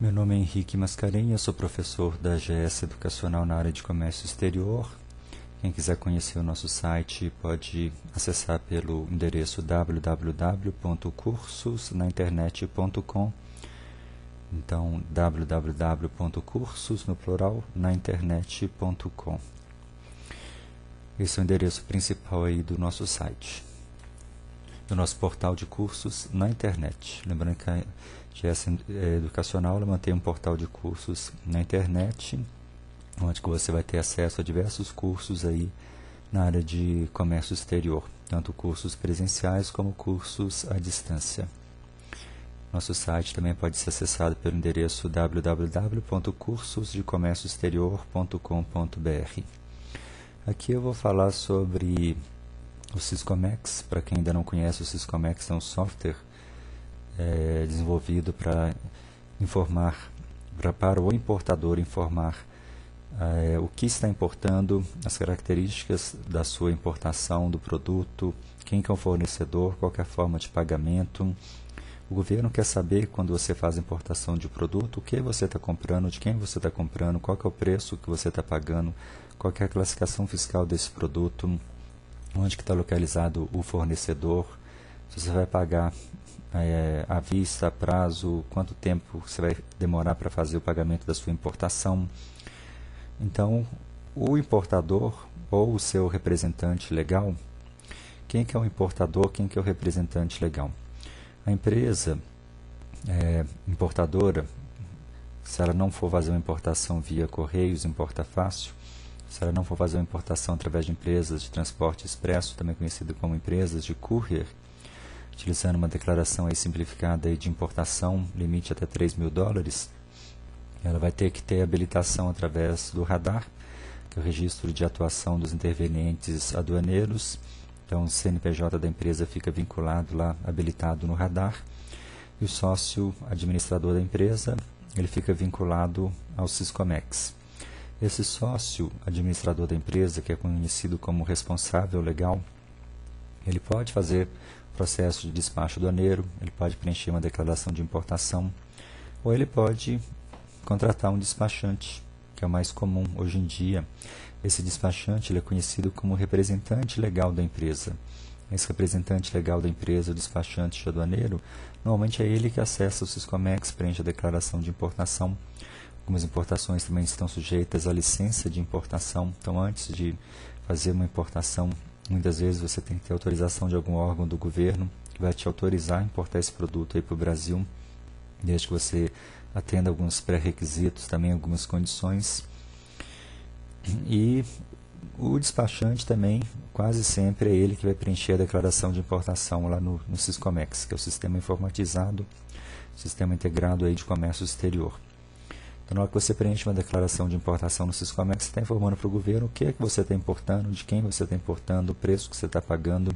Meu nome é Henrique Mascarenhas, sou professor da AGS Educacional na área de Comércio Exterior. Quem quiser conhecer o nosso site pode acessar pelo endereço www.cursosnainternet.com. Então, www.cursos, no plural, nainternet.com. Esse é o endereço principal aí do nosso site, do nosso portal de cursos na internet. Lembrando que a AGS Educacional ela mantém um portal de cursos na internet, onde que você vai ter acesso a diversos cursos aí na área de comércio exterior, tanto cursos presenciais como cursos à distância. Nosso site também pode ser acessado pelo endereço www.cursosdecomércioexterior.com.br. Aqui eu vou falar sobre o Syscomex. Para quem ainda não conhece, o Syscomex é um software desenvolvido para informar, para o importador informar o que está importando, as características da sua importação do produto, quem que é o fornecedor, qual que é a forma de pagamento. O governo quer saber, quando você faz a importação de produto, o que você está comprando, de quem você está comprando, qual que é o preço que você está pagando, qual que é a classificação fiscal desse produto, onde que está localizado o fornecedor, se você vai pagar à vista, a prazo, quanto tempo você vai demorar para fazer o pagamento da sua importação. Então, o importador ou o seu representante legal, quem que é o importador, quem que é o representante legal? A empresa importadora, se ela não for fazer uma importação via Correios, Importa Fácil, se ela não for fazer uma importação através de empresas de transporte expresso, também conhecido como empresas de courier, utilizando uma declaração aí simplificada aí de importação, limite até $3.000, ela vai ter que ter habilitação através do radar, que é o registro de atuação dos intervenientes aduaneiros. Então, o CNPJ da empresa fica vinculado lá, habilitado no radar, e o sócio administrador da empresa, ele fica vinculado ao Syscomex. Esse sócio administrador da empresa, que é conhecido como responsável legal, ele pode fazer processo de despacho aduaneiro, ele pode preencher uma declaração de importação, ou ele pode contratar um despachante, que é o mais comum hoje em dia. Esse despachante ele é conhecido como representante legal da empresa. Esse representante legal da empresa, o despachante aduaneiro, normalmente é ele que acessa o Syscomex, preenche a declaração de importação. Algumas importações também estão sujeitas à licença de importação. Então, antes de fazer uma importação, muitas vezes você tem que ter autorização de algum órgão do governo que vai te autorizar a importar esse produto aí para o Brasil, desde que você atenda alguns pré-requisitos, também algumas condições. E o despachante também, quase sempre é ele que vai preencher a declaração de importação lá no Syscomex, que é o sistema informatizado, sistema integrado aí de comércio exterior. Então, na hora que você preenche uma declaração de importação no Syscomex, você está informando para o governo o que é que você está importando, de quem você está importando, o preço que você está pagando,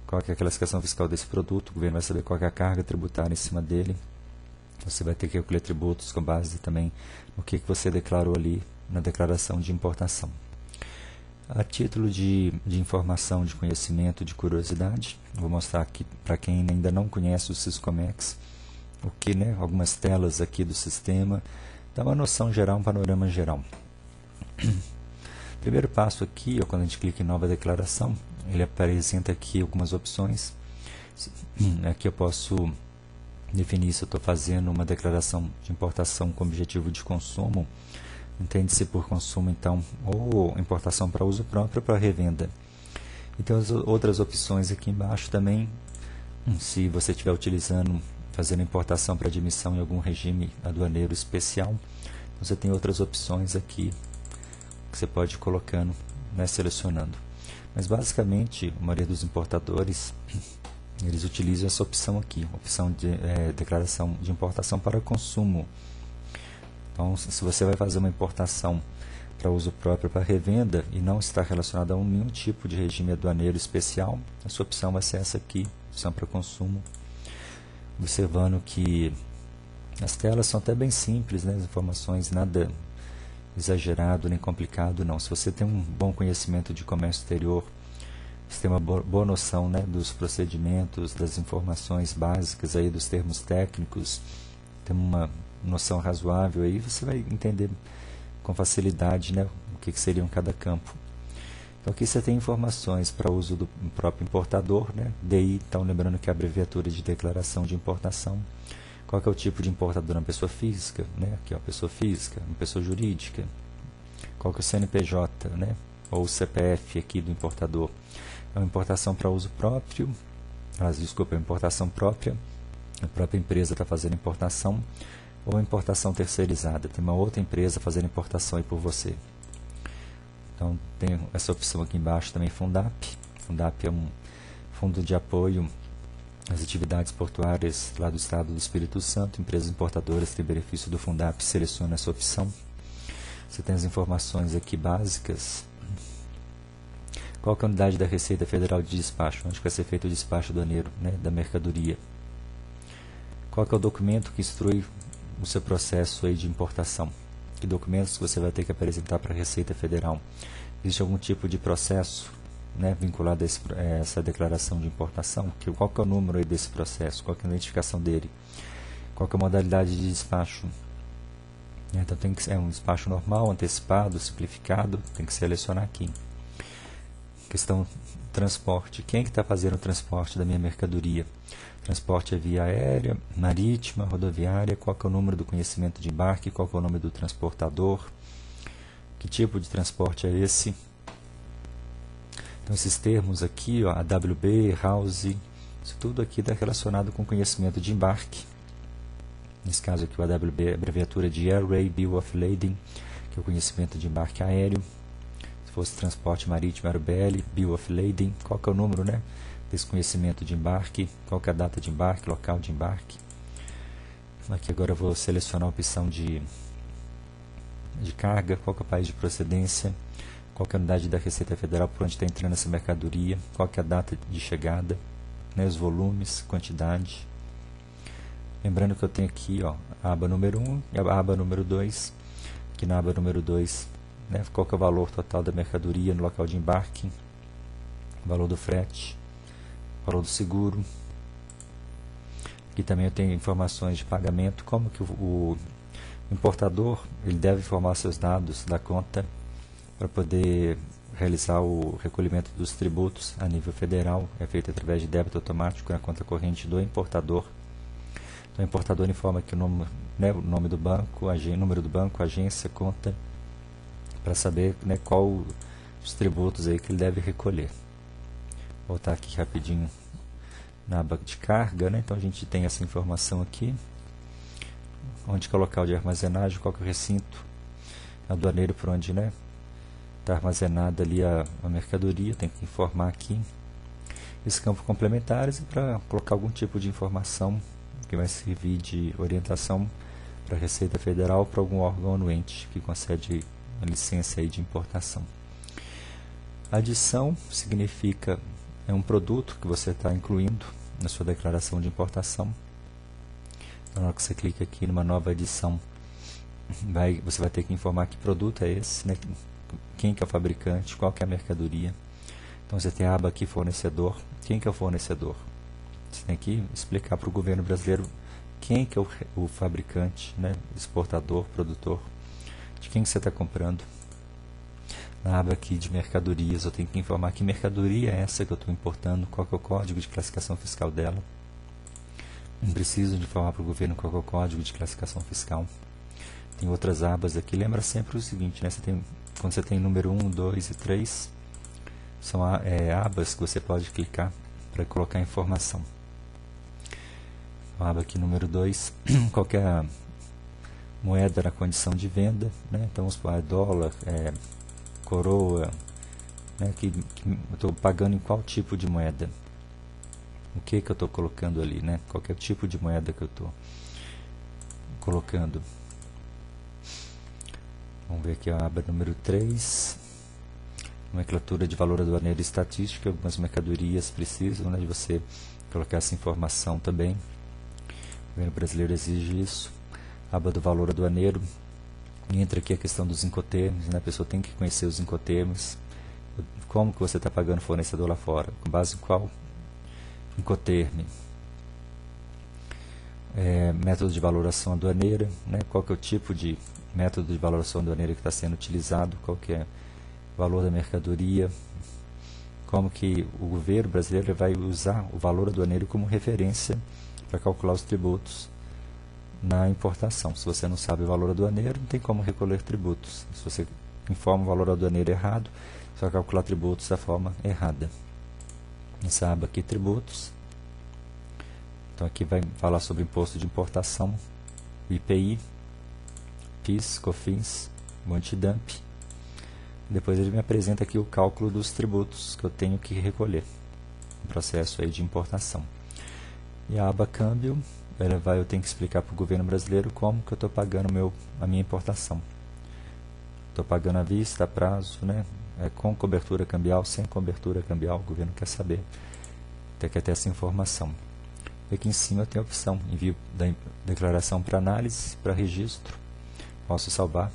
qual é a classificação fiscal desse produto, o governo vai saber qual é a carga tributária em cima dele. Você vai ter que recolher tributos com base também no que você declarou ali na declaração de importação. A título de informação, de conhecimento, de curiosidade, vou mostrar aqui para quem ainda não conhece o Syscomex, algumas telas aqui do sistema, dá uma noção geral, um panorama geral. Primeiro passo aqui, quando a gente clica em nova declaração, ele apresenta aqui algumas opções. Aqui eu posso definir se eu estou fazendo uma declaração de importação com objetivo de consumo, entende-se por consumo, então, ou importação para uso próprio ou para revenda. E tem as outras opções aqui embaixo também, se você estiver fazendo importação para admissão em algum regime aduaneiro especial, você tem outras opções aqui que você pode ir colocando, selecionando. Mas basicamente, a maioria dos importadores eles utilizam essa opção aqui, opção de declaração de importação para consumo. Então, se você vai fazer uma importação para uso próprio, para revenda, e não está relacionada a nenhum tipo de regime aduaneiro especial, a sua opção vai ser essa aqui, opção para consumo. Observando que as telas são até bem simples, as informações nada exagerado nem complicado não. Se você tem um bom conhecimento de comércio exterior, você tem uma boa noção dos procedimentos, das informações básicas, aí, dos termos técnicos, tem uma noção razoável, aí você vai entender com facilidade, né, o que seria cada campo. Então aqui você tem informações para uso do próprio importador, né? DI, então lembrando que é a abreviatura de declaração de importação. Qual que é o tipo de importador? Uma pessoa física, né? Aqui, ó, pessoa física, uma pessoa jurídica. Qual que é o CNPJ, né? Ou o CPF aqui do importador? É uma importação para uso próprio, desculpa, é uma importação própria, a própria empresa está fazendo importação, ou uma importação terceirizada, tem uma outra empresa fazendo importação aí por você. Então tem essa opção aqui embaixo também, Fundap. Fundap é um fundo de apoio às atividades portuárias lá do estado do Espírito Santo. Empresas importadoras têm benefício do Fundap, seleciona essa opção. Você tem as informações aqui básicas. Qual que é a unidade da Receita Federal de despacho? Onde vai ser feito o despacho aduaneiro, né, da mercadoria? Qual que é o documento que instrui o seu processo aí de importação? Que documentos você vai ter que apresentar para a Receita Federal? Existe algum tipo de processo, né, vinculado a essa declaração de importação? Qual que é o número aí desse processo? Qual que é a identificação dele? Qual que é a modalidade de despacho? Então tem que ser um despacho normal, antecipado, simplificado, tem que selecionar aqui. Questão transporte. Quem é que está fazendo o transporte da minha mercadoria? Transporte é via aérea, marítima, rodoviária. Qual que é o número do conhecimento de embarque? Qual que é o nome do transportador? Que tipo de transporte é esse? Então esses termos aqui, ó, AWB, House, isso tudo aqui está relacionado com conhecimento de embarque. Nesse caso aqui o AWB é a abreviatura de Airway Bill of Lading, que é o conhecimento de embarque aéreo. Se fosse transporte marítimo, era o BL, Bill of Lading. Qual que é o número, né, desse conhecimento de embarque? Qual que é a data de embarque, local de embarque? Aqui agora eu vou selecionar a opção de carga. Qual que é o país de procedência? Qual que é a unidade da Receita Federal por onde está entrando essa mercadoria? Qual que é a data de chegada? Né, os volumes, quantidade. Lembrando que eu tenho aqui, ó, a aba número 1 e a aba número 2. Aqui na aba número 2, né, qual que é o valor total da mercadoria no local de embarque, valor do frete, valor do seguro. Aqui também eu tenho informações de pagamento, como que o importador ele deve informar seus dados da conta para poder realizar o recolhimento dos tributos a nível federal. É feito através de débito automático na conta corrente do importador. Então, o importador informa aqui o nome, né, o nome do banco, número do banco, agência, conta, para saber, né, qual os tributos aí que ele deve recolher. Vou voltar aqui rapidinho na aba de carga, né? Então a gente tem essa informação aqui, onde que é o local de armazenagem, qual que é o recinto aduaneiro por onde, né, está armazenada ali a mercadoria, tem que informar aqui. Esse campo complementares é para colocar algum tipo de informação que vai servir de orientação para a Receita Federal, para algum órgão anuente que concede a licença aí de importação. Adição significa é um produto que você está incluindo na sua declaração de importação. Então, na hora que você clica aqui numa nova adição, você vai ter que informar que produto é esse, né? Quem que é o fabricante, qual que é a mercadoria. Então você tem a aba aqui, fornecedor. Quem que é o fornecedor? Você tem que explicar para o governo brasileiro quem que é o fabricante, né? Exportador, produtor, de quem que você está comprando. Na aba aqui de mercadorias, eu tenho que informar que mercadoria é essa que eu estou importando, qual que é o código de classificação fiscal dela. Não preciso de informar para o governo qual que é o código de classificação fiscal. Tem outras abas aqui. Lembra sempre o seguinte, né? Quando você tem número 1, 2 e 3, são abas que você pode clicar para colocar informação. A aba aqui número 2, qual que é a moeda na condição de venda, né? Então vamos falar dólar, coroa, né? Que eu estou pagando em qual tipo de moeda? O que eu estou colocando ali, né? Qual que é o tipo de moeda que eu estou colocando? Vamos ver aqui a aba número 3, nomenclatura de valor aduaneiro e estatística. Algumas mercadorias precisam, né, de você colocar essa informação também. O governo brasileiro exige isso. Aba do valor aduaneiro. E entra aqui a questão dos incoterms, né? A pessoa tem que conhecer os incoterms. Como que você está pagando fornecedor lá fora? Com base em qual incoterm? método de valoração aduaneira, né? Qual que é o tipo de método de valoração aduaneira que está sendo utilizado, qual que é o valor da mercadoria, como que o governo brasileiro vai usar o valor aduaneiro como referência para calcular os tributos na importação. Se você não sabe o valor aduaneiro, não tem como recolher tributos. Se você informa o valor aduaneiro errado, você vai calcular tributos da forma errada. Nessa aba aqui, tributos. Então aqui vai falar sobre imposto de importação, IPI, PIS, COFINS, o antidump. Depois ele me apresenta aqui o cálculo dos tributos que eu tenho que recolher no processo aí de importação. E a aba câmbio, eu tenho que explicar para o governo brasileiro como que eu estou pagando a minha importação. Estou pagando à vista, a prazo, né? Com cobertura cambial, sem cobertura cambial, o governo quer saber, quer ter essa informação. E aqui em cima eu tenho a opção, envio da declaração para análise, para registro. Posso salvar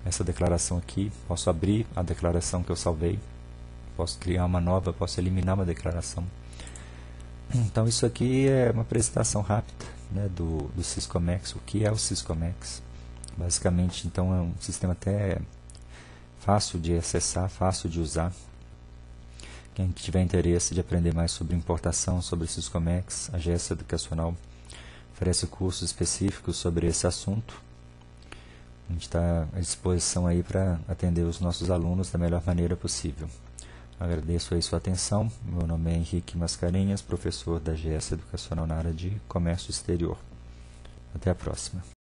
essa declaração aqui, posso abrir a declaração que eu salvei, posso criar uma nova, posso eliminar uma declaração. Então isso aqui é uma apresentação rápida, né, do Syscomex. O que é o Syscomex? Basicamente, então, é um sistema até fácil de acessar, fácil de usar. Quem tiver interesse de aprender mais sobre importação, sobre Syscomex, a GS Educacional oferece cursos específicos sobre esse assunto. A gente está à disposição aí para atender os nossos alunos da melhor maneira possível. Agradeço aí sua atenção. Meu nome é Henrique Mascarenhas, professor da GS Educacional na área de Comércio Exterior. Até a próxima.